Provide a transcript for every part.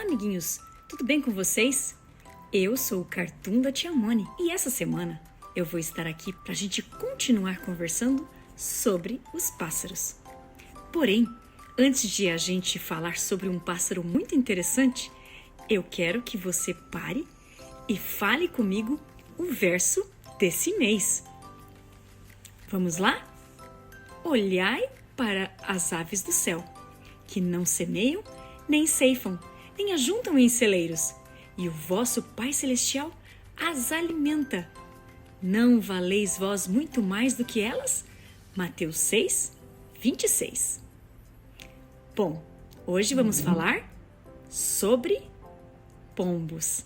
amiguinhos, tudo bem com vocês? Eu sou o Cartoon da Tia Moni e essa semana eu vou estar aqui para a gente continuar conversando sobre os pássaros. Porém, antes de a gente falar sobre um pássaro muito interessante, eu quero que você pare e fale comigo o verso desse mês. Vamos lá? Olhai para as aves do céu, que não semeiam, nem ceifam, nem ajuntam em celeiros, e o vosso Pai Celestial as alimenta. Não valeis vós muito mais do que elas? Mateus 6, 26. Bom, hoje vamos falar sobre pombos.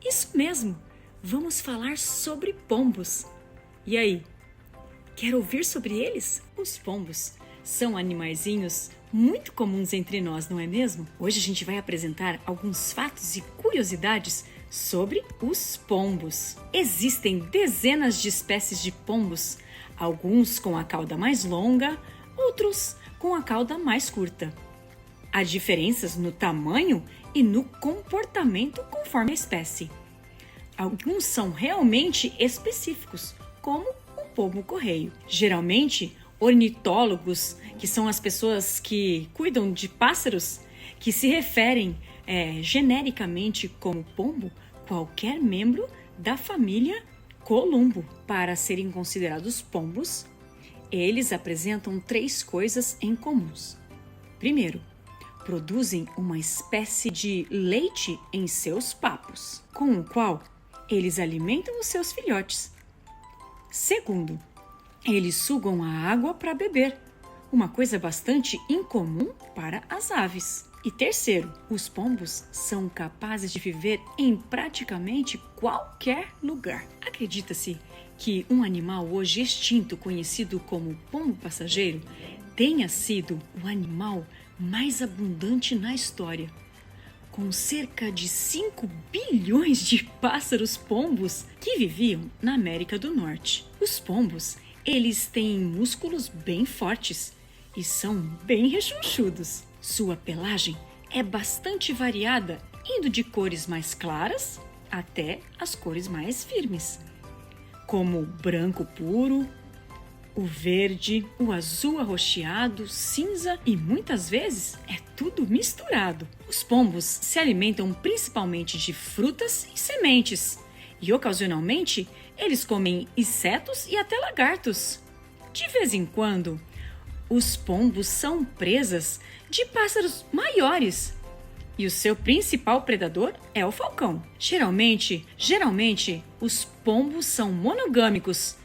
Isso mesmo, vamos falar sobre pombos. E aí, quer ouvir sobre eles? Os pombos são animaizinhos muito comuns entre nós, não é mesmo? Hoje a gente vai apresentar alguns fatos e curiosidades sobre os pombos. Existem dezenas de espécies de pombos, alguns com a cauda mais longa, outros com a cauda mais curta. Há diferenças no tamanho e no comportamento conforme a espécie. Alguns são realmente específicos, como o pombo-correio. Geralmente, ornitólogos, que são as pessoas que cuidam de pássaros, que se referem genericamente como pombo, qualquer membro da família Columbo. Para serem considerados pombos, eles apresentam 3 coisas em comuns. Primeiro, produzem uma espécie de leite em seus papos, com o qual eles alimentam os seus filhotes. Segundo, eles sugam a água para beber, uma coisa bastante incomum para as aves. E terceiro, os pombos são capazes de viver em praticamente qualquer lugar. Acredita-se que um animal hoje extinto, conhecido como pombo passageiro, tenha sido o animal mais abundante na história, com cerca de 5 bilhões de pássaros pombos que viviam na América do Norte. Os pombos, eles têm músculos bem fortes e são bem rechonchudos. Sua pelagem é bastante variada, indo de cores mais claras até as cores mais firmes, como o branco puro, o verde, o azul arroxeado, cinza e muitas vezes é tudo misturado. Os pombos se alimentam principalmente de frutas e sementes e ocasionalmente eles comem insetos e até lagartos. De vez em quando, os pombos são presas de pássaros maiores e o seu principal predador é o falcão. Geralmente, os pombos são monogâmicos,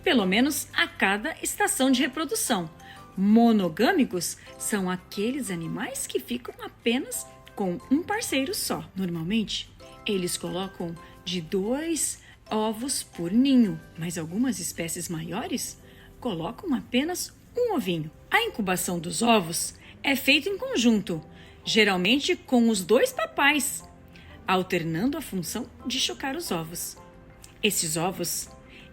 pelo menos a cada estação de reprodução. Monogâmicos são aqueles animais que ficam apenas com um parceiro só. Normalmente, eles colocam de 2 ovos por ninho, mas algumas espécies maiores colocam apenas um ovinho. A incubação dos ovos é feita em conjunto, geralmente com os 2 papais, alternando a função de chocar os ovos. Esses ovos,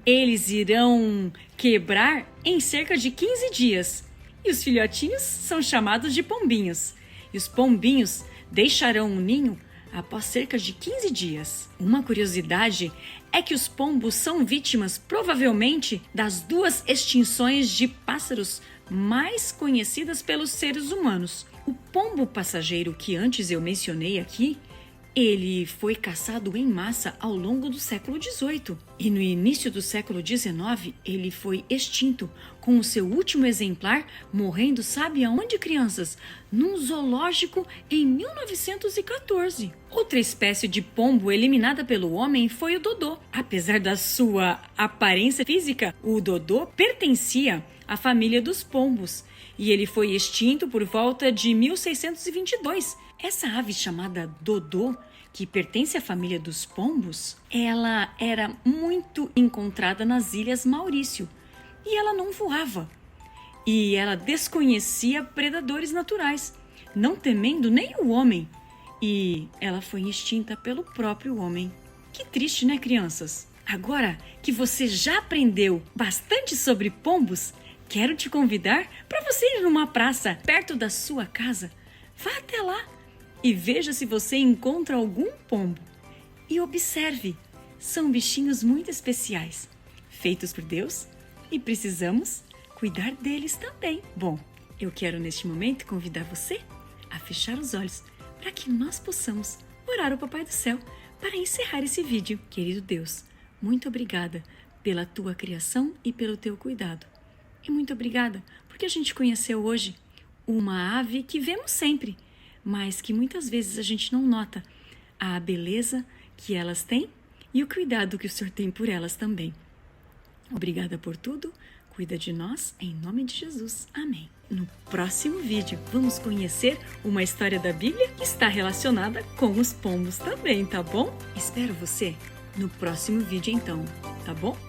eles irão quebrar em cerca de 15 dias e os filhotinhos são chamados de pombinhos. E os pombinhos deixarão o ninho após cerca de 15 dias. Uma curiosidade é que os pombos são vítimas, provavelmente, das 2 extinções de pássaros mais conhecidas pelos seres humanos. O pombo passageiro que antes eu mencionei aqui, ele foi caçado em massa ao longo do século XVIII e no início do século XIX ele foi extinto, com o seu último exemplar morrendo, sabe aonde, crianças? Num zoológico em 1914. Outra espécie de pombo eliminada pelo homem foi o dodô. Apesar da sua aparência física, o dodô pertencia à família dos pombos e ele foi extinto por volta de 1622. Essa ave chamada dodô, que pertence à família dos pombos, ela era muito encontrada nas Ilhas Maurício e ela não voava. E ela desconhecia predadores naturais, não temendo nem o homem. E ela foi extinta pelo próprio homem. Que triste, né, crianças? Agora que você já aprendeu bastante sobre pombos, quero te convidar para você ir numa praça perto da sua casa. Vá até lá e veja se você encontra algum pombo. E observe, são bichinhos muito especiais, feitos por Deus, e precisamos cuidar deles também. Bom, eu quero neste momento convidar você a fechar os olhos para que nós possamos orar ao Papai do Céu para encerrar esse vídeo. Querido Deus, muito obrigada pela tua criação e pelo teu cuidado. E muito obrigada porque a gente conheceu hoje uma ave que vemos sempre, mas que muitas vezes a gente não nota a beleza que elas têm e o cuidado que o Senhor tem por elas também. Obrigada por tudo, cuida de nós, em nome de Jesus. Amém. No próximo vídeo, vamos conhecer uma história da Bíblia que está relacionada com os pombos também, tá bom? Espero você no próximo vídeo então, tá bom?